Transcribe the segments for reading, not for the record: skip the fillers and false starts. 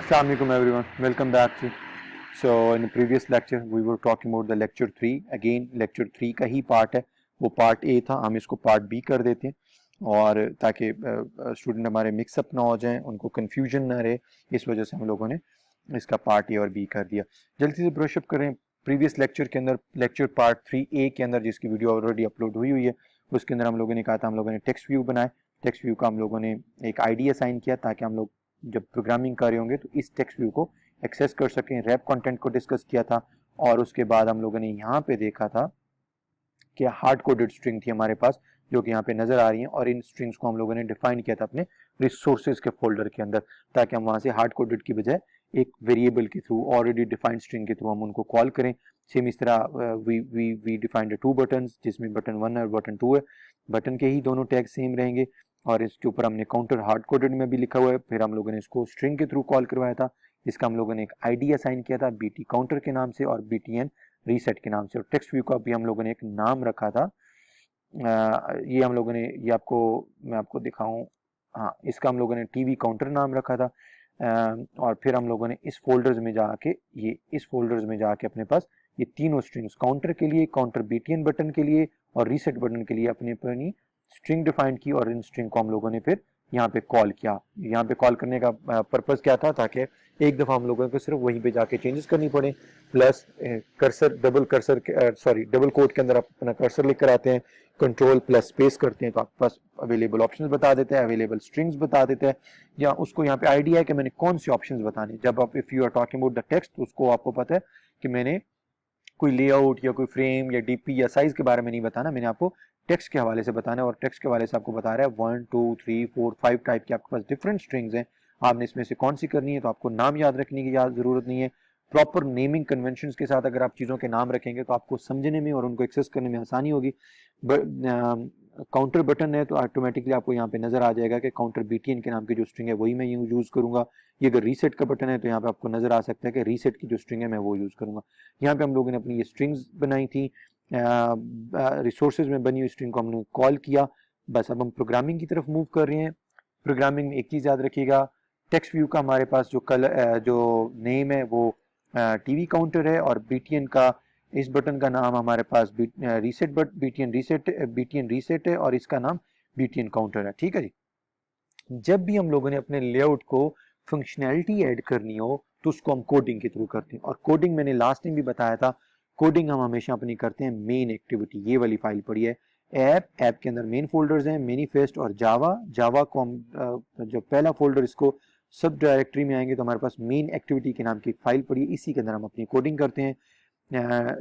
Assalamu alaikum everyone, welcome back to. So in the previous lecture we were talking about the lecture 3. Again lecture 3 का ही part है, वो part A था, हम इसको part B कर देते हैं और ताकि स्टूडेंट हमारे मिक्सअप ना हो जाएं, उनको कंफ्यूजन ना रहे, इस वजह से हम लोगों ने इसका पार्ट A और B कर दिया। जल्दी से ब्रशअप करें। प्रीवियस लेक्चर के अंदर लेक्चर पार्ट 3A के अंदर जिसकी वीडियो ऑलरेडी अपलोड हुई है, उसके अंदर हम लोगों ने कहा था, हम लोगों ने टेक्स्ट व्यू बनाए। टेक्स्ट व्यू का हम लोगों ने एक आईडी असाइन किया ताकि हम लोग जब प्रोग्रामिंग कर रहे होंगे तो इस टेक्स्ट व्यू को एक्सेस कर सकें। रैप कंटेंट को डिस्कस किया था और उसके बाद हम लोगों ने यहाँ पे देखा था कि हार्ड कोडेड स्ट्रिंग थी हमारे पास जो कि यहाँ पे नजर आ रही हैं, और इन स्ट्रिंग्स को हम लोगों ने डिफाइन किया था अपने रिसोर्सेज के फोल्डर के अंदर ताकि हम वहां से हार्ड कोडेड की बजाय एक वेरिएबल के थ्रू, ऑलरेडी डिफाइंड स्ट्रिंग के थ्रू हम उनको कॉल करें। सेम इस तरह वी डिफाइंड 2 बटन्स जिसमें बटन 1 और बटन 2 है, बटन के ही दोनों टैग सेम रहेंगे और इसके ऊपर हमने काउंटर हार्ड कोडेड में भी लिखा हुआ है। फिर हम लोगों ने इसको स्ट्रिंग के थ्रू कॉल करवाया था, इसका हम लोगों ने एक आईडी असाइन किया था बीटी काउंटर के नाम से और बीटीएन रीसेट के नाम से, और टेक्स्ट व्यू का भी हम लोगों ने एक नाम रखा था। ये हम लोगों ने, ये आपको मैं आपको दिखाऊं, हाँ, इसका हम लोगों ने टीवी काउंटर नाम रखा था। और फिर हम लोगों ने इस फोल्डर्स में जाके, ये इस फोल्डर्स में जाके अपने पास ये तीनों स्ट्रिंग्स, काउंटर के लिए, काउंटर बीटीएन बटन के लिए और रीसेट बटन के लिए अपनी अपनी स्ट्रिंग डिफाइन की, और इन स्ट्रिंग को हम लोगों ने फिर यहाँ पे कॉल किया। यहाँ पे कॉल करने का पर्पस क्या था, ताकि एक दफा हम लोगों को सिर्फ वहीं पे जाके चेंजेस करनी पड़े, प्लस कर्सर डबल कोट के अंदर आप अपना कर्सर लेकर आते हैं, कंट्रोल प्लस स्पेस करते हैं तो आपके पास अवेलेबल ऑप्शंस बता देते हैं, अवेलेबल स्ट्रिंग्स बता देते हैं, या उसको यहाँ पे आइडिया है कि मैंने कौन सी ऑप्शंस बताने। जब आप if you are talking about the text, उसको आपको पता है कि मैंने कोई लेआउट या कोई फ्रेम या डीपी या साइज के बारे में नहीं बताना, मैंने आपको टेक्स्ट के हवाले से बताना है, और टेक्स्ट के हवाले से आपको बता रहा है 1 2 3 4 5 टाइप की आपके पास डिफरेंट स्ट्रिंग्स हैं, आपने इसमें से कौन सी करनी है। तो आपको नाम याद रखने की जरूरत नहीं है। प्रॉपर नेमिंग कन्वेंशंस के साथ अगर आप चीज़ों के नाम रखेंगे तो आपको समझने में और उनको एक्सेस करने में आसानी होगी। काउंटर बटन है तो ऑटोमेटिकली आपको यहाँ पे नजर आ जाएगा कि काउंटर बीटीएन के नाम की जो स्ट्रिंग है वही मैं यूज करूंगा। ये अगर रीसेट का बटन है तो यहाँ पे आपको नजर आ सकता है कि रीसेट की जो स्ट्रिंग है मैं वो यूज करूंगा। यहाँ पे हम लोगों ने अपनी ये स्ट्रिंग्स बनाई थी, रिसोर्सेज में बनी हुई स्ट्रिंग को हमने कॉल किया। बस अब हम प्रोग्रामिंग की तरफ मूव कर रहे हैं। प्रोग्रामिंग में एक चीज याद रखिएगा, टेक्स्ट व्यू का हमारे पास जो कलर जो नेम है वो टीवी काउंटर है, और बीटीएन का इस बटन का नाम हमारे पास रीसेट बीटीएन रीसेट है, और इसका नाम बीटीएन काउंटर है। ठीक है जी। जब भी हम लोगों ने अपने लेआउट को फंक्शनैलिटी ऐड करनी हो तो उसको हम कोडिंग के थ्रू करते हैं, और कोडिंग मैंने लास्ट टाइम भी बताया था, कोडिंग हम हमेशा अपनी करते हैं मेन एक्टिविटी, ये वाली फाइल पड़ी है ऐप के अंदर मेन फोल्डर्स हैं मैनिफेस्ट और जावा को हम जो पहला फोल्डर, इसको सब डायरेक्टरी में आएंगे तो हमारे पास मेन एक्टिविटी के नाम की फाइल पड़ी है, इसी के अंदर हम अपनी कोडिंग करते हैं।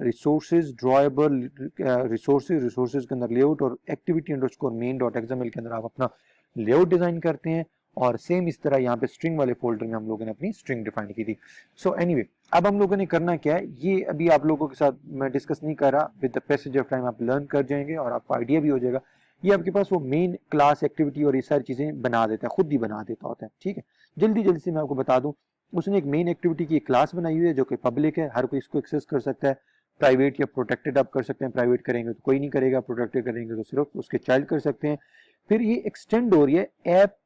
रिसोर्सेज ड्रॉएबल रिसोर्सेज के अंदर लेआउट, और activity underscore main dot XML के अंदर आप अपना लेआउट डिजाइन करते हैं, और सेम इस तरह यहाँ पे स्ट्रिंग वाले फोल्डर में हम लोगों ने अपनी स्ट्रिंग डिफाइन की थी। सो एनीवे, अब हम लोगों ने करना क्या है ये अभी आप लोगों के साथ मैं डिस्कस नहीं कर रहा, with the passage of time आप लर्न कर जाएंगे और आपको आइडिया भी हो जाएगा। ये आपके पास वो मेन क्लास एक्टिविटी और ये सारी चीजें बना देता है, खुद ही बना देता होता है। ठीक है, जल्दी से मैं आपको बता दूं, उसने एक मेन एक्टिविटी की एक क्लास बनाई हुई है जो कि पब्लिक है, हर कोई इसको एक्सेस कर सकता है। प्राइवेट या प्रोटेक्टेड आप कर सकते हैं, प्राइवेट करेंगे तो कोई नहीं करेगा, प्रोटेक्टेड करेंगे तो सिर्फ उसके चाइल्ड कर सकते हैं। फिर ये एक्सटेंड हो रही है ऐप,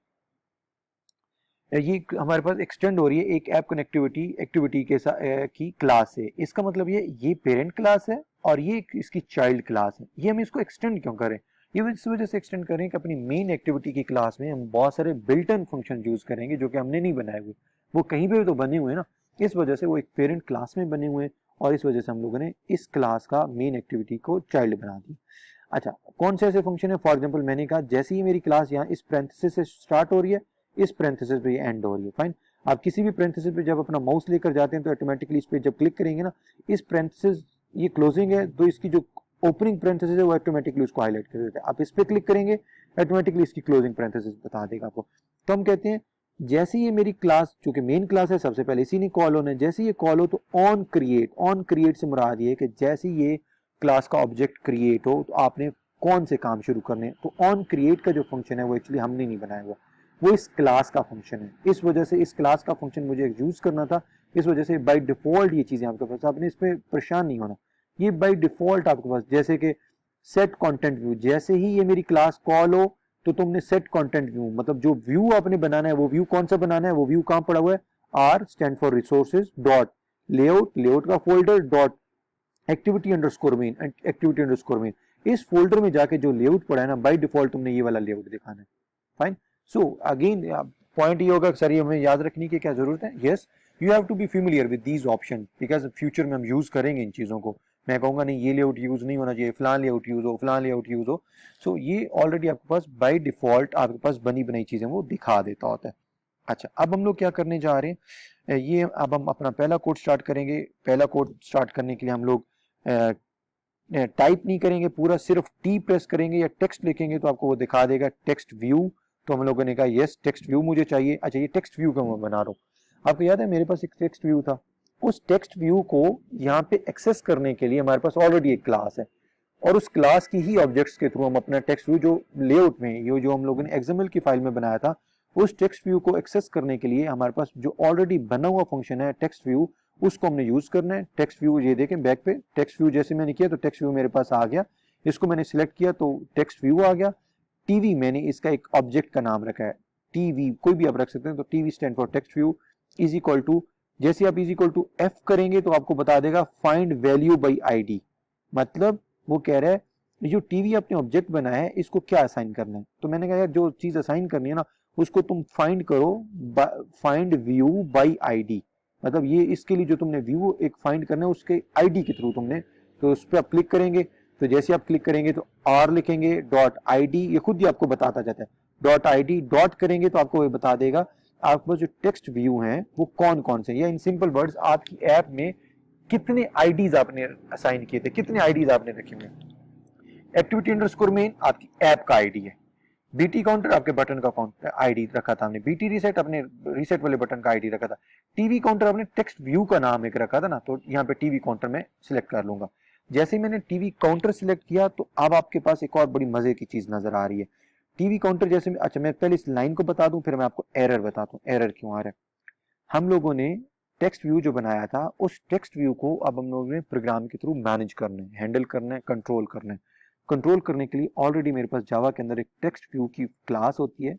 ये हमारे पास एक्सटेंड हो रही है एक ऐप कनेक्टिविटी एक्टिविटी के साथ की क्लास है। इसका मतलब ये पेरेंट क्लास है और ये इसकी चाइल्ड क्लास है। ये हम इसको एक्सटेंड क्यों करें, ये इस वजह से एक्सटेंड करें कि अपनी मेन एक्टिविटी की क्लास में हम बहुत सारे बिल्ट इन फंक्शन यूज करेंगे जो कि हमने नहीं बनाए हुए, वो कहीं पे भी तो बने हुए ना, इस वजह से वो एक पेरेंट क्लास में बने हुए, और इस वजह से हम लोगों ने इस क्लास का मेन एक्टिविटी को चाइल्ड बना दी। अच्छा, कौन से ऐसे फंक्शन है, फॉर एग्जांपल मैंने कहा जैसे ही मेरी क्लास यहाँ इस पैरेंथेसिस से स्टार्ट हो रही है, इस पैरेंथेसिस पे एंड हो रही है, फाइन। आप किसी भी पैरेंथेसिस पे जब अपना माउस लेकर जाते हैं तो ऑटोमेटिकली इस पे जब क्लिक करेंगे ना, इस पैरेंथेसिस ये क्लोजिंग है तो इसकी जो ओपनिंग पैरेंथेसिस है वो ऑटोमेटिकली उसको हाईलाइट कर देता है। आप इस पे क्लिक करेंगे ऑटोमेटिकली इसकी क्लोजिंग पैरेंथेसिस बता देगा आपको। तो हम कहते हैं जैसे ये मेरी क्लास, चूंकि मेन क्लास है, सबसे पहले इसी ने कॉल होना है, जैसे ये कॉल हो तो ऑन क्रिएट से मुराद ये कि जैसे ये क्लास का ऑब्जेक्ट क्रिएट हो तो आपने कौन से काम शुरू करने। तो ऑन क्रिएट का जो फंक्शन है वो एक्चुअली हमने नहीं बनाया हुआ, वो इस क्लास का फंक्शन है। इस वजह से इस क्लास का फंक्शन मुझे यूज करना था, इस वजह से बाय डिफॉल्ट ये चीजें आपके पास, आपने इस पे परेशान नहीं होना, ये बाय डिफॉल्ट आपके पास। जैसे कि सेट कंटेंट व्यू, जैसे ही ये मेरी क्लास कॉल हो तो तुमने सेट कंटेंट व्यू, मतलब जो व्यू आपने बनाना है वो व्यू कौन सा बनाना है, वो व्यू कहां पड़ा हुआ है R stand for resources dot layout, layout का folder dot activity underscore main, activity underscore main. इस फोल्डर में जाके जो लेआउट पड़ा है ना, बाय डिफॉल्ट तुमने ये वाला लेआउट दिखाना है। फाइन। सो अगेन पॉइंट ये होगा सर, ये हमें याद रखने की क्या जरूरत है। Yes, you have to be familiar with these option because future में हम यूज करेंगे इन चीजों को। मैं कहूंगा नहीं ये लेआउट यूज नहीं होना चाहिए, फलान लेआउट यूज हो, फलान लेआउट यूज हो। सो ये ऑलरेडी आपके पास बाय डिफॉल्ट आपके पास बनी बनाई चीजें वो दिखा देता होता है। अच्छा, अब हम लोग क्या करने जा रहे हैं, ये अब हम अपना पहला कोड स्टार्ट करेंगे। पहला कोड स्टार्ट करने के लिए हम लोग टाइप नहीं करेंगे पूरा, सिर्फ टी प्रेस करेंगे या टेक्स्ट लिखेंगे तो आपको वो दिखा देगा टेक्स्ट व्यू। तो हम लोगों ने कहा यस टेक्स्ट व्यू मुझे चाहिए। अच्छा, ये टेक्स्ट व्यू का मैं बना रहा हूँ। आपको याद है मेरे पास एक टेक्स्ट व्यू था, उस टेक्स्ट व्यू को यहाँ पे एक्सेस करने के लिए हमारे पास ऑलरेडी एक क्लास है और उस क्लास की ही ऑब्जेक्ट्स के थ्रू हम अपना टेक्स्ट व्यू जो लेआउट में ये जो हम लोगों ने एक्सएमएल की फाइल में बनाया था, उस टेक्स्ट व्यू को एक्सेस करने के लिए हमारे पास जो ऑलरेडी बना हुआ फंक्शन है टेक्स्ट व्यू, उसको हमने यूज करना है। टेक्स्ट व्यू ये देखें बैक पे टेक्स्ट व्यू जैसे मैंने किया तो टेक्स्ट व्यू मेरे पास आ गया, इसको मैंने सिलेक्ट किया तो टेक्स्ट व्यू आ गया। टीवी मैंने इसका एक ऑब्जेक्ट का नाम रखा है, टीवी कोई भी आप रख सकते हैं, तो TV stand for text view is equal to, जैसे आप इज इक्वल टू एफ करेंगे तो आपको बता देगा फाइंड वैल्यू बाई आईडी। मतलब वो कह रहा है जो टीवी आपने ऑब्जेक्ट बनाया है इसको क्या असाइन करना है। तो मैंने कहा यार जो चीज असाइन करनी है ना उसको तुम फाइंड करो, फाइंड व्यू बाई आईडी। मतलब ये इसके लिए जो तुमने व्यू एक फाइंड करना है उसके आईडी के थ्रू तुमने, तो उस पर आप क्लिक करेंगे तो जैसे आप क्लिक करेंगे तो आर लिखेंगे डॉट आईडी, ये खुद ही आपको बताता जाता है डॉट आईडी, डॉट करेंगे तो आपको ये बता देगा आपके पास जो टेक्स्ट व्यू हैं वो कौन कौन से, या इन सिंपल वर्ड्स आपकी ऐप में कितने आईडीज आपने असाइन किए थे, कितने आईडीज आपने रखे हुए। एक्टिविटी अंडरस्कोर मेन आपकी ऐप का आईडी है, बीटी काउंटर आपके बटन का आईडी रखा था हमने, बीटी रीसेट अपने रीसेट वाले बटन का आईडी रखा था, टीवी काउंटर आपने टेक्स्ट व्यू का नाम एक रखा था ना, तो यहाँ पे टीवी काउंटर में सिलेक्ट कर लूंगा। जैसे ही मैंने टीवी काउंटर सिलेक्ट किया तो अब आपके पास एक और बड़ी मजे की चीज नजर आ रही है। टीवी काउंटर जैसे अच्छा मैं पहले इस लाइन को बता दूं फिर मैं आपको एरर बताता हूँ, एरर क्यों आ रहा है। हम लोगों ने टेक्स्ट व्यू जो बनाया था उस टेक्स्ट व्यू को अब हम लोगों ने प्रोग्राम के थ्रू मैनेज करना है, हैंडल करना है, कंट्रोल करना है। कंट्रोल करने के लिए ऑलरेडी मेरे पास जावा के अंदर एक टेक्स्ट व्यू की क्लास होती है,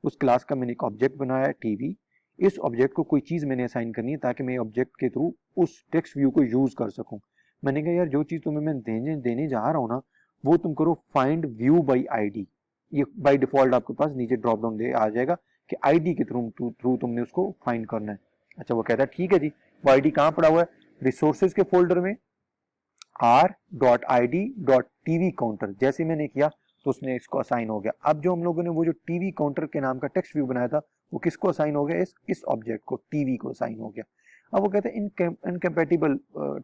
उस क्लास का मैंने एक ऑब्जेक्ट बनाया है टीवी। इस ऑब्जेक्ट को कोई चीज मैंने असाइन करनी है ताकि मैं ऑब्जेक्ट के थ्रू उस टेक्स्ट व्यू को यूज कर सकूं। मैंने कहा यार जो चीज तुम्हें मैं देने जा रहा हूं ना वो तुम करो फाइंड व्यू बाई आईडी। ये बाय डिफॉल्ट आपके पास नीचे ड्रॉप डाउन दे आ जाएगा कि आईडी के थ्रू तुमने उसको फाइंड करना है। अच्छा वो कहता है ठीक है जी, वो आईडी कहाँ पड़ा हुआ है, रिसोर्सेज के फोल्डर में r.id.tv काउंटर। जैसे मैंने किया तो उसने इसको असाइन हो गया। अब जो हम लोगों ने वो जो टीवी काउंटर के नाम का टेक्स्ट व्यू बनाया था वो किसको असाइन हो गया, इस ऑब्जेक्ट को टीवी को असाइन हो गया। अब वो कहते हैं इनकम्पैटिबल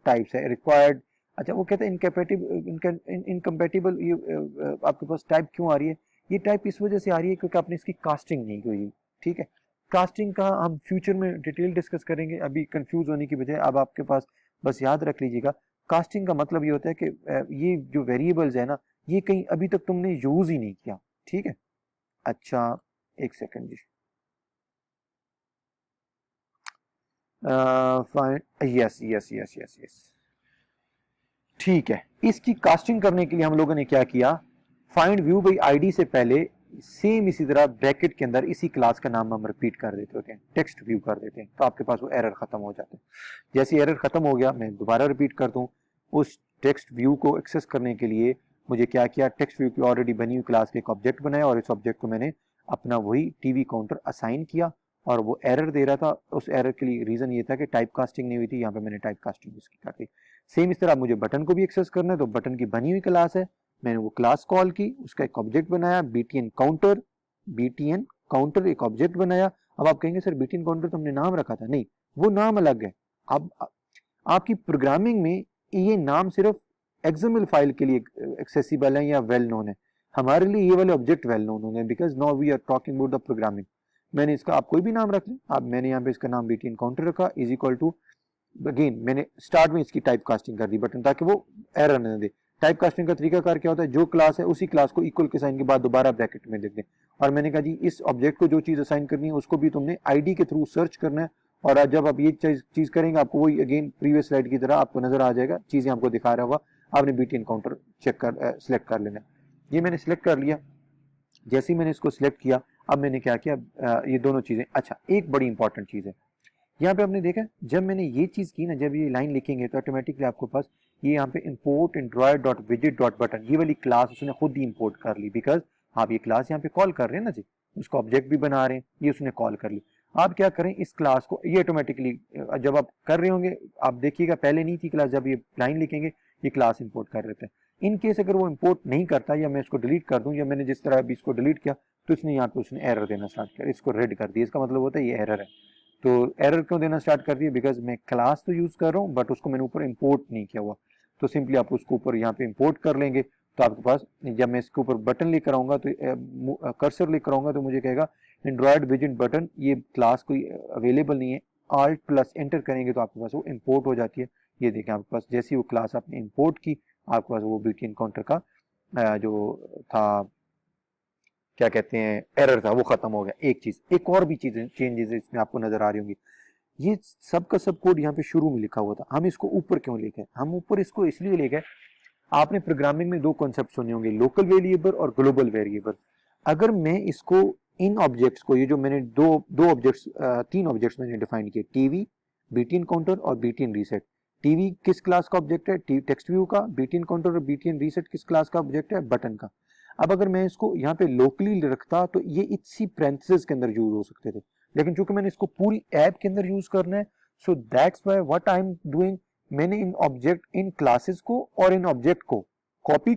टाइप्स है रिक्वायर्ड। अच्छा वो कहते हैं इनकम्पैटिबल, आपके पास टाइप क्यों आ रही है, ये टाइप इस वजह से आ रही है क्योंकि आपने इसकी कास्टिंग नहीं की। ठीक है, कास्टिंग का हम फ्यूचर में डिटेल डिस्कस करेंगे, अभी कंफ्यूज होने की बजाय अब आपके पास बस याद रख लीजिएगा कास्टिंग का मतलब ये होता है कि ये जो वेरिएबल्स है ना ये कहीं अभी तक तुमने यूज ही नहीं किया। ठीक है, अच्छा एक सेकंड जी, yes yes yes yes yes ठीक है। इसकी कास्टिंग करने के लिए हम लोगों ने क्या किया, फाइंड व्यू बाई आईडी से पहले सेम इसी तरह ब्रैकेट के अंदर इसी क्लास का नाम हम रिपीट कर देते होते हैं, टेक्स्ट व्यू कर देते हैं, तो आपके पास वो एरर खत्म हो जाते हैं। जैसे एरर खत्म हो गया मैं दोबारा रिपीट कर दूं, उस टेक्स्ट व्यू को एक्सेस करने के लिए मुझे क्या किया, टेक्स्ट व्यू की ऑलरेडी बनी हुई क्लास के एक ऑब्जेक्ट बनाया और इस ऑब्जेक्ट को मैंने अपना वही टीवी काउंटर असाइन किया और वो एरर दे रहा था। उस एरर के लिए रीजन ये था कि टाइप कास्टिंग नहीं हुई थी, यहाँ पे मैंने टाइप कास्टिंग उसकी कर दी। सेम इस तरह मुझे बटन को भी एक्सेस करना है तो बटन की बनी हुई क्लास है, मैंने वो क्लास कॉल की, उसका एक ऑब्जेक्ट बनाया बीटीएन काउंटर, बीटीएन काउंटर एक ऑब्जेक्ट बनाया। अब आप कहेंगे सर बीटीएन काउंटर तो हमने नाम रखा था, नहीं वो नाम अलग है। अब आपकी प्रोग्रामिंग में ये नाम सिर्फ एक्सएमएल फाइल के लिए एक्सेसिबल है या वेल नोन है, हमारे लिए ये वाले ऑब्जेक्ट वेल नोन होंगे because now we are talking about the programming. मैंने इसका आप कोई भी नाम रख लें, आप मैंने यहाँ पे इसका नाम बीटीएन काउंटर रखा इज इक्वल टू, अगेन मैंने स्टार्ट में इसकी टाइप कास्टिंग कर दी बटन ताकि वो एरर न दे। टाइप कास्टिंग का तरीकाकार क्या होता है, जो क्लास है उसी क्लास को इक्वल के साइन के बाद दोबारा ब्रैकेट में लिख दें। और मैंने कहा जी इस ऑब्जेक्ट को जो चीज असाइन करनी है उसको भी तुमने आईडी के थ्रू सर्च करना है, और जब आप ये चीज करेंगे आपको वही अगेन प्रीवियस स्लाइड की तरह आपको नजर आ जाएगा, चीजें आपको दिखा रहा होगा, आपने बीटीएन काउंटर चेक कर सिलेक्ट कर लेना। ये मैंने सिलेक्ट कर लिया। जैसे ही मैंने इसको सिलेक्ट किया अब मैंने क्या किया, ये दोनों चीजें, अच्छा एक बड़ी इंपॉर्टेंट चीज है, यहाँ पे आपने देखा जब मैंने ये चीज की ना, जब ये लाइन लिखेंगे तो ऑटोमेटिकली आपको पास ये यहाँ पे import Android dot visit dot button, ये वाली क्लास उसने खुद ही इंपोर्ट कर ली, बिकॉज आप ये क्लास यहाँ पे कॉल कर रहे हैं ना जी, उसको ऑब्जेक्ट भी बना रहे हैं, ये उसने कॉल कर ली। आप क्या करें, इस क्लास को ये ऑटोमेटिकली जब आप कर रहे होंगे, आप देखिएगा पहले नहीं थी क्लास, जब ये लाइन लिखेंगे ये क्लास इंपोर्ट कर लेते हैं। इन केस अगर वो इंपोर्ट नहीं करता या मैं इसको डिलीट कर दूं, या मैंने जिस तरह अभी इसको डिलीट किया तो इसने यहाँ पे उसने एरर देना स्टार्ट किया, इसको रेड कर दिया, इसका मतलब होता है ये एरर है। तो एरर क्यों देना स्टार्ट कर दिया, बिकॉज मैं क्लास तो यूज कर रहा हूँ बट उसको मैंने ऊपर इंपोर्ट नहीं किया हुआ। तो सिंपली आप उसको ऊपर यहाँ पे इंपोर्ट कर लेंगे, तो आपके पास जब मैं इसके ऊपर बटन लेकर आऊंगा तो कर्सर लेकर आऊंगा तो मुझे कहेगा एंड्रॉयड विजिट बटन, ये क्लास कोई अवेलेबल नहीं है। Alt प्लस एंटर करेंगे तो आपके पास वो इंपोर्ट हो जाती है। ये देखें आपके पास जैसी वो क्लास आपने इंपोर्ट की, आपके पास वो BT एनकाउंटर का जो था क्या कहते हैं एरर था वो खत्म हो गया। एक चीज, एक और भी चीजें चेंजेस इसमें आपको नजर आ रही होंगी। ये सब का सब कोड यहाँ पे शुरू में लिखा हुआ था, हम इसको ऊपर क्यों ले गए, हम ऊपर इसको इसलिए ले गए, आपने प्रोग्रामिंग में दो कॉन्सेप्ट सुने होंगे, लोकल वेरिएबल और ग्लोबल वेरिएबल। अगर मैं इसको इन ऑब्जेक्ट्स को, ये जो मैंने दो ऑब्जेक्ट्स, तीन ऑब्जेक्ट्स मैंने डिफाइन किए, टीवी, BT एनकाउंटर और BT एन रीसेट। टीवी किस क्लास का ऑब्जेक्ट है, टेक्स्ट व्यू का। BT एनकाउंटर और BT एन रीसेट किस क्लास का ऑब्जेक्ट है, बटन का। अब अगर मैं इसको यहाँ पे लोकली रखता तो ये इसी पैरेंथेसिस के अंदर यूज हो सकते थे, लेकिन चूंकि मैंने इसको पूरी ऐप के अंदर यूज करना है, so that's why what I am doing, मैंने इन ऑब्जेक्ट, इन क्लासेस को और इन ऑब्जेक्ट को कॉपी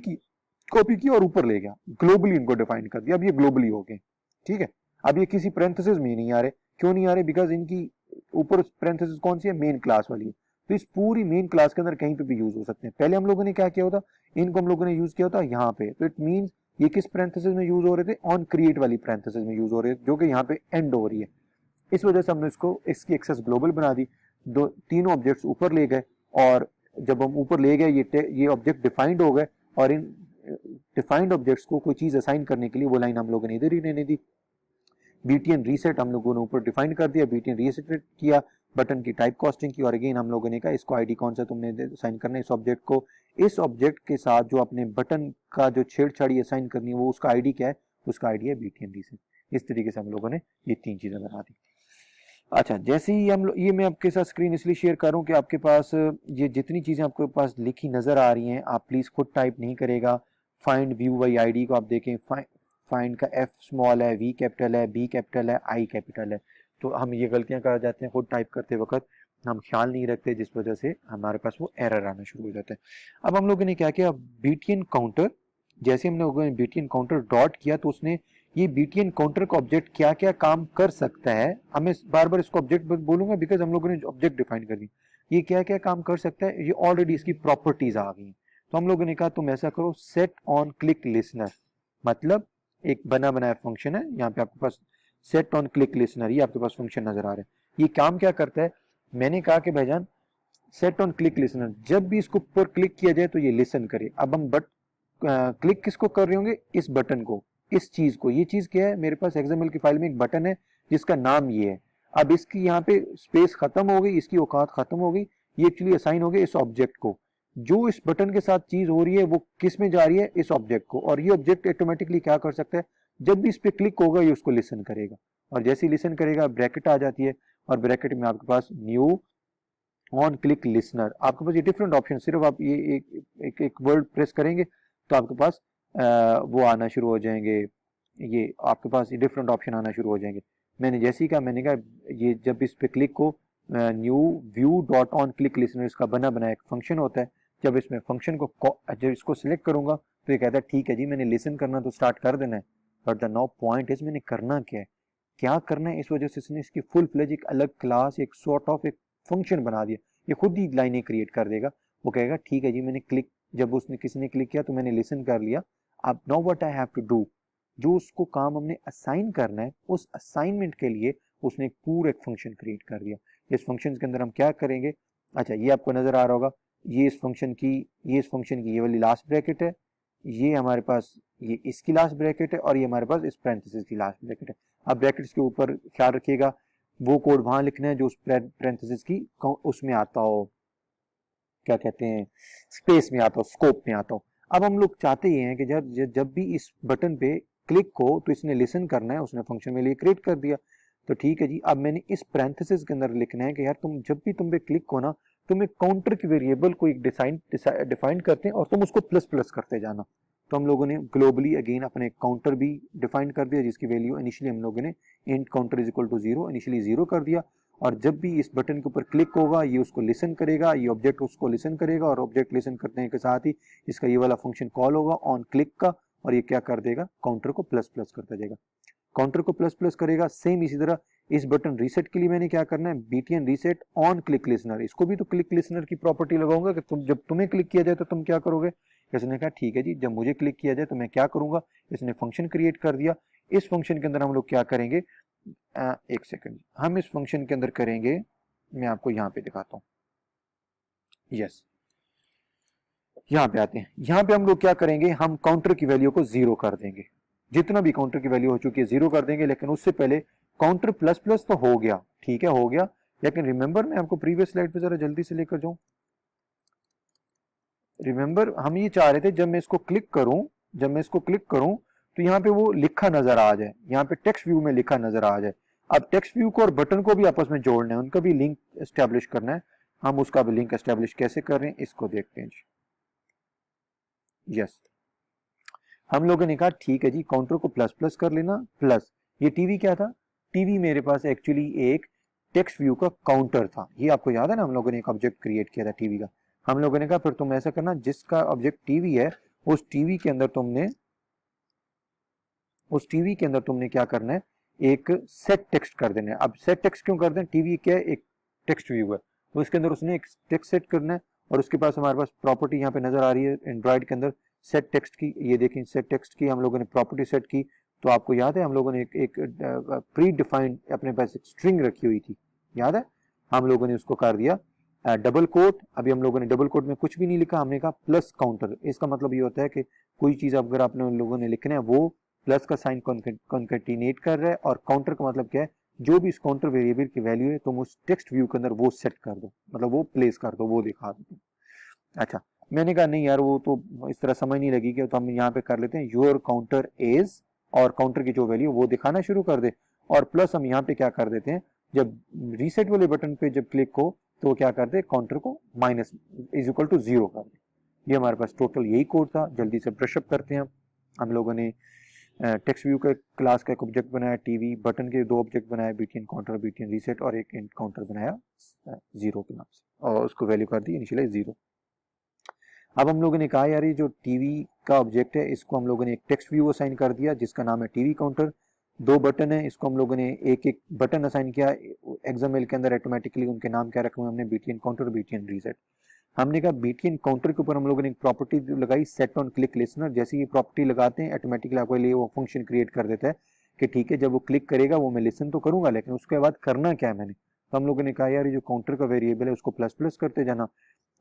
की और ऊपर ले गया, ग्लोबली इनको डिफाइन कर दिया। अब ये ग्लोबली हो गए, ठीक है। अब ये किसी पैरेंथेसिस में नहीं आ रहे, क्यों नहीं आ रहे, बिकॉज इनकी ऊपर पैरेंथेसिस कौन सी है, मेन क्लास वाली है। तो इस पूरी मेन क्लास के अंदर कहीं पे भी यूज हो सकते हैं। पहले हम लोगों ने क्या किया होता, इनको हम लोगों ने यूज किया होता यहाँ पे, तो इट मींस ये किस पैरेंथेसिस में यूज हो रहे थे, ऑन क्रिएट वाली पैरेंथेसिस में यूज हो रहे थे, जो कि यहाँ पे एंड हो रही है। इस वजह से हमने इसको, इसकी एक्सेस ग्लोबल बना दी, दो तीनों ऑब्जेक्ट्स ऊपर ले गए, और जब हम ऊपर ले गए ये ऑब्जेक्ट डिफाइंड हो गए, और इन डिफाइंड ऑब्जेक्ट्स को कोई चीज असाइन करने के लिए वो लाइन हम लोगों ने इधर ही रहने दी। BT एन रीसेट हम लोगों ने ऊपर डिफाइन कर दिया, BT एन रीसेट किया, बटन की टाइप कास्टिंग की, और अगेन हम लोगों ने कहा इसको आईडी कौन सा तुमने असाइन करना है इस ऑब्जेक्ट को, इस ऑब्जेक्ट के साथ जो अपने बटन का जो छेड़छाड़ी असाइन करनी है वो उसका आईडी क्या है, उसका आईडी है BT एन रीसेट। इस तरीके से हम लोगों ने ये तीन चीजें बना दी। अच्छा, जैसे ही हम ये मैं आपके साथ स्क्रीन इसलिए शेयर कर रहा हूँ कि आपके पास ये जितनी चीजें आपके पास लिखी नजर आ रही हैं, आप प्लीज खुद टाइप नहीं करेगा। फाइंड व्यू बाई आईडी को आप देखें, फाइंड का F स्मॉल है, V कैपिटल है, B कैपिटल है, I कैपिटल है। तो हम ये गलतियां कर जाते हैं खुद टाइप करते वक्त, हम ख्याल नहीं रखते, जिस वजह से हमारे पास वो एरर आना शुरू हो जाता है। अब हम लोगों ने क्या किया, BT एनकाउंटर, जैसे हम लोगों ने BT एनकाउंटर डॉट किया तो उसने ये BT एनकाउंटर का ऑब्जेक्ट क्या क्या काम कर सकता है, हमें बार बार इसको ऑब्जेक्ट बोलूंगा बिकॉज हम लोगों ने ऑब्जेक्ट डिफाइन कर दी, ये क्या क्या काम कर सकता है, ये ऑलरेडी इसकी प्रॉपर्टीज आ गई। तो हम लोगों ने कहा तुम ऐसा करो, सेट ऑन क्लिक लिसनर, मतलब एक बना बनाया फंक्शन है, यहाँ पे आपके पास सेट ऑन क्लिक लिसनर, ये आपके पास फंक्शन नजर आ रहा है। ये काम क्या करता है, मैंने कहा कि भाईजान सेट ऑन क्लिक लिसनर, जब भी इसको ऊपर क्लिक किया जाए तो ये लिसन करे। अब हम क्लिक किसको कर रहे होंगे, इस बटन को, इस चीज को। ये चीज क्या है, मेरे पास XML की फाइल में एक बटन है जिसका नाम ये है। अब इसकी यहाँ पे स्पेस खत्म हो गई, इसकी औकात खत्म हो गई, ये एक्चुअली असाइन हो गया इस ऑब्जेक्ट को। जो इस बटन के साथ चीज हो रही है वो किस में जा रही है, इस ऑब्जेक्ट को, और ये ऑब्जेक्ट ऑटोमेटिकली क्या कर सकता है, जब भी इस पे क्लिक होगा ये उसको लिसन करेगा, और जैसे ही लिसन करेगा ब्रैकेट आ जाती है, और ब्रैकेट में आपके पास न्यू ऑन क्लिक लिसनर, आपके पास ये डिफरेंट ऑप्शन, सिर्फ आप ये एक वर्ड प्रेस करेंगे तो आपके पास वो आना शुरू हो जाएंगे, ये आपके पास ये डिफरेंट ऑप्शन आना शुरू हो जाएंगे। मैंने जैसे ही कहा, मैंने कहा ये जब इस पे क्लिक को, new view dot on click listener इसका बना बनाया एक फंक्शन होता है, जब इसमें फंक्शन को जब इसको सिलेक्ट करूंगा तो ये कहता है ठीक है जी मैंने लिसन करना तो स्टार्ट कर देना है, but the now point is मैंने करना क्या है, क्या करना है। इस वजह से इसने इसकी फुल फ्लेज एक अलग क्लास, एक सॉर्ट ऑफ एक फंक्शन बना दिया, ये खुद ही लाइनें क्रिएट कर देगा। वो कहेगा ठीक है जी मैंने क्लिक, जब उसने किसी ने क्लिक किया तो मैंने लिसन कर लिया, अब now what I have to do, जो उसको काम हमने असाइन करना है उस असाइनमेंट के लिए उसने एक पूरा एक फंक्शन क्रिएट कर दिया। इस फंक्शन के अंदर हम क्या करेंगे, अच्छा ये आपको नजर आ रहा होगा, ये इस फंक्शन की ये वाली लास्ट ब्रैकेट है, ये हमारे पास ये इसकी लास्ट ब्रैकेट है, और ये हमारे पास इस पैरेंथेसिस की लास्ट ब्रैकेट है। अब ब्रैकेट्स के ऊपर ख्याल रखिएगा वो कोड वहां लिखना है जो उस पैरेंथेसिस की उसमें आता हो, क्या कहते हैं, स्पेस में आता हो, स्कोप में आता हो। अब हम लोग चाहते ही हैं कि जब भी इस बटन पे क्लिक हो तो इसने लिसन करना है, उसने फंक्शन में लिए क्रिएट कर दिया। तो ठीक है जी, अब मैंने इस पैरेंथेसिस के अंदर लिखना है कि यार तुम जब भी तुम पे क्लिक हो ना, तुम एक काउंटर की वेरिएबल को एक डिफाइन करते हैं और तुम उसको प्लस प्लस करते जाना। तो हम लोगों ने ग्लोबली अगेन अपने काउंटर भी डिफाइन कर दिया, जिसकी वैल्यू इनिशियली हम लोगों ने int counter is equal to 0 initially 0 कर दिया। और जब भी इस बटन के ऊपर क्लिक होगा ये उसको लिसन करेगा, ये ऑब्जेक्ट उसको लिसन करेगा, और ऑब्जेक्ट लिसन करने के साथ ही इसका ये वाला फंक्शन कॉल होगा ऑन क्लिक का, और ये क्या कर देगा, काउंटर को प्लस प्लस करता जाएगा, काउंटर को प्लस प्लस करेगा। सेम इसी तरह इस बटन रीसेट के लिए मैंने क्या करना है, BTN reset on click listener, इसको भी तो क्लिक लिसनर की प्रॉपर्टी लगाऊंगा कि तुम जब तुम्हें क्लिक किया जाए तो तुम क्या करोगे। इसने कहा ठीक है जी, जब मुझे क्लिक किया जाए तो मैं क्या करूंगा, इसने फंक्शन क्रिएट कर दिया। इस फंक्शन के अंदर हम लोग क्या करेंगे, एक सेकंड, हम इस फंक्शन के अंदर करेंगे, मैं आपको यहां पे दिखाता हूं, यस यहां पे आते हैं। यहां पे हम लोग क्या करेंगे, हम काउंटर की वैल्यू को 0 कर देंगे, जितना भी काउंटर की वैल्यू हो चुकी है 0 कर देंगे। लेकिन उससे पहले काउंटर प्लस प्लस तो हो गया, ठीक है हो गया, लेकिन रिमेंबर मैं आपको प्रीवियस स्लाइड पे जरा जल्दी से लेकर जाऊं। रिमेंबर हम ये चाह रहे थे जब मैं इसको क्लिक करूं, जब मैं इसको क्लिक करूं तो यहाँ पे वो लिखा नजर आ जाए, यहाँ पे टेक्स्ट व्यू में लिखा नजर आ जाए। अब टेक्स्ट व्यू को और बटन को भी आपस में जोड़ना है, उनका भी लिंक एस्टेब्लिश करना है। हम उसका भी लिंक एस्टेब्लिश कैसे कर रहे हैं इसको देखते हैं जी। यस, हम लोगों ने कहा ठीक है जी, काउंटर को प्लस प्लस कर लेना, प्लस ये टीवी क्या था, टीवी मेरे पास एक्चुअली एक टेक्स्ट व्यू का काउंटर था, ये आपको याद है ना, हम लोगों ने एक ऑब्जेक्ट क्रिएट किया था टीवी का। हम लोगों ने कहा फिर तुम ऐसा करना, जिसका ऑब्जेक्ट टीवी है उस टीवी के अंदर तुमने, उस टीवी के अंदर तुमने क्या करना है, एक सेट टेक्स्ट कर देना है। अब सेट टेक्स्ट क्यों कर दें, टीवी क्या है, एक टेक्स्ट व्यू है, तो इसके अंदर उसने एक टेक्स्ट सेट करना है। और उसके पास हमारे पास प्रॉपर्टी यहाँ पे नजर आ रही है एंड्रॉइड के अंदर सेट टेक्स्ट की, ये देखें सेट टेक्स्ट की हम लोगों ने प्रॉपर्टी सेट की। तो आपको याद है हम लोगों ने एक प्री डिफाइंड अपने पास एक स्ट्रिंग रखी हुई थी, याद है, हम लोगों ने उसको कर दिया डबल कोट। अभी हम लोगों ने डबल कोट में कुछ भी नहीं लिखा, हमने कहा प्लस काउंटर। इसका मतलब ये होता है कि कोई चीज अगर आपने उन लोगों ने लिखना है वो प्लस का साइन कॉन्केटिनेट कर रहा है, और काउंटर का मतलब क्या है, जो भी इस काउंटर वेरिएबल की वैल्यू है तुम उस टेक्स्ट व्यू के अंदर वो सेट कर दो, मतलब वो प्लेस कर दो, वो दिखा दो। अच्छा, मैंने कहा नहीं यार वो तो इस तरह समझ नहीं लगेगी, तो हम यहाँ पे कर लेते हैं योर काउंटर इज, और काउंटर की जो वैल्यू वो दिखाना शुरू कर दे। और प्लस हम यहाँ पे क्या कर देते हैं, जब रीसेट वाले बटन पे जब क्लिक हो तो क्या कर दे, काउंटर को माइनस इज इक्वल टू 0 कर दे। ये हमारे पास टोटल यही कोड था। जल्दी से ब्रशअप करते हैं। हम लोगों ने टेक्स्ट व्यू का क्लास का एक ऑब्जेक्ट बनाया टीवी, बटन के दो ऑब्जेक्ट बनाए बीटीएन काउंटर बीटीएन रीसेट, और एक इंट काउंटर बनाया 0 के नाम से, और उसको वैल्यू कर दी इनिशियलाइज 0। अब हम लोगों ने कहा यार ये जो टीवी का ऑब्जेक्ट है इसको हम लोगों ने एक टेक्स्ट व्यू असाइन कर दिया जिसका नाम है टीवी काउंटर। दो बटन है, इसको हम लोगों ने एक एक बटन असाइन किया, एक्सएमएल के अंदर ऑटोमेटिकली उनके नाम क्या रखे हुए हमने, बीटीएन काउंटर बीटीएन रीसेट। हमने कहा बीटीएन काउंटर के ऊपर हम लोगों ने एक प्रॉपर्टी लगाई सेट ऑन क्लिक लिसनर। जैसे ये प्रॉपर्टी लगाते हैं ऑटोमेटिकली आपके लिए वो फंक्शन क्रिएट कर देता है कि ठीक है जब वो क्लिक करेगा वो मैं लिसन तो करूंगा, लेकिन उसके बाद करना क्या है मैंने। तो हम लोगों ने कहा यार ये जो काउंटर का वेरिएबल है उसको प्लस प्लस करते जाना।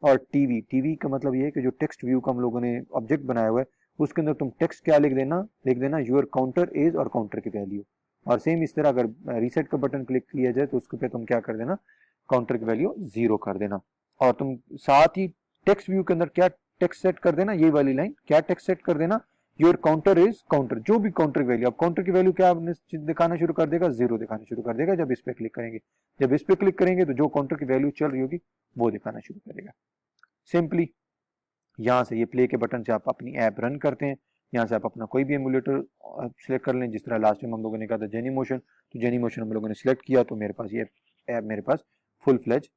और टीवी, टीवी का मतलब ये है कि जो टेक्स्ट व्यू का हम लोगों ने ऑब्जेक्ट बनाया हुआ है उसके अंदर तुम टेक्स्ट क्या लिख देना योर काउंटर इज, और काउंटर की वैल्यू। और सेम इस तरह अगर रीसेट का बटन क्लिक किया जाए तो उसके पे तुम क्या कर देना, काउंटर की वैल्यू 0 कर देना। और तुम साथ ही टेक्स्ट व्यू के अंदर क्या टेक्स्ट सेट कर देना, ये वाली लाइन क्या टेक्स्ट सेट कर देना, योर काउंटर इज काउंटर, जो भी काउंटर की वैल्यू। अब काउंटर की वैल्यू क्या दिखाना शुरू कर देगा, 0 दिखाना शुरू कर देगा जब इस पे क्लिक करेंगे। जब इस पे क्लिक करेंगे तो जो काउंटर की वैल्यू चल रही होगी वो दिखाना शुरू करेगा। सिंपली यहाँ से ये प्ले के बटन से आप अपनी ऐप रन करते हैं। यहाँ से आप अपना कोई भी एमुलेटर सिलेक्ट कर लें, जिस तरह लास्ट टाइम हम लोगों ने कहा था जेनी मोशन, तो जेनी मोशन हम लोगों ने सिलेक्ट किया तो मेरे पास ये ऐप मेरे पास फुल फ्लेज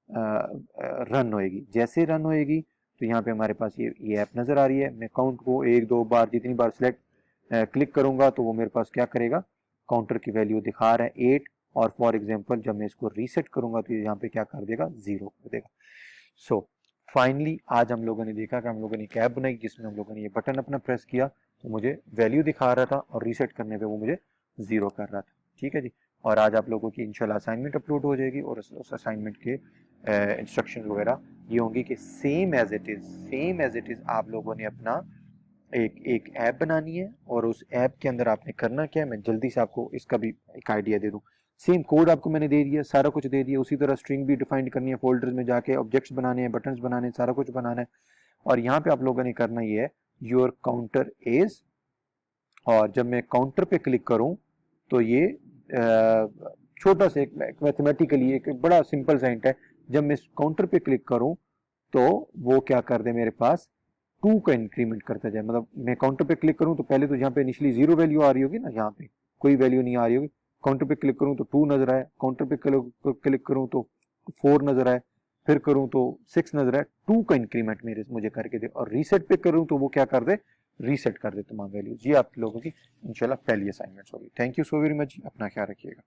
रन होएगी। जैसे रन होएगी तो यहाँ पे हमारे पास ये ऐप नजर आ रही है। मैं काउंट को 1-2 बार जितनी बार सिलेक्ट क्लिक करूंगा तो वो मेरे पास क्या करेगा, काउंटर की वैल्यू दिखा रहा है 8, और फॉर एग्जांपल जब मैं इसको रीसेट करूंगा तो यहाँ पे क्या कर देगा, 0 कर देगा। सो फाइनली आज हम लोगों ने देखा कि हम लोगों ने एक ऐप बनाई जिसमें हम लोगों ने ये बटन अपना प्रेस किया तो मुझे वैल्यू दिखा रहा था, और रीसेट करने पे वो मुझे 0 कर रहा था। ठीक है जी। और आज आप लोगों की इंशाल्लाह असाइनमेंट अपलोड हो जाएगी, और उस असाइनमेंट के इंस्ट्रक्शन वगैरह ये होंगी कि सेम एज इट इज आप लोगों ने अपना एक ऐप बनानी है, और उस ऐप के अंदर आपने करना क्या है, मैं जल्दी से आपको इसका भी एक आइडिया दे दूं। सेम कोड आपको मैंने दे दिया, सारा कुछ दे दिया। उसी तरह स्ट्रिंग भी डिफाइन करनी है, फोल्डर्स में जाके ऑब्जेक्ट्स बनाने हैं, बटन्स बनाने हैं, सारा कुछ बनाना है। और यहाँ पे आप लोगों ने करना ये है योर काउंटर इज, और जब मैं काउंटर पे क्लिक करूं तो ये छोटा सा एक मैथमेटिकली एक बड़ा सिंपल सा हिंट है, जब मैं इस काउंटर पे क्लिक करूं तो वो क्या कर दे, मेरे पास 2 का इंक्रीमेंट करता जाए। मतलब मैं काउंटर पे क्लिक करूं तो पहले तो यहाँ पे इनिशियली 0 वैल्यू आ रही होगी ना, यहाँ पे कोई वैल्यू नहीं आ रही होगी। काउंटर पे क्लिक करूं तो 2 नजर आए, काउंटर पे क्लिक करूं तो 4 नजर आए, फिर करूं तो 6 नजर आए। 2 का इंक्रीमेंट मेरे मुझे करके दे, और रीसेट पे करूं तो वो क्या कर दे, रीसेट कर दे तमाम वैल्यूज। ये आप लोगों की इंशाल्लाह पहली असाइनमेंट होगी। Thank you so very much, अपना ख्याल रखिएगा।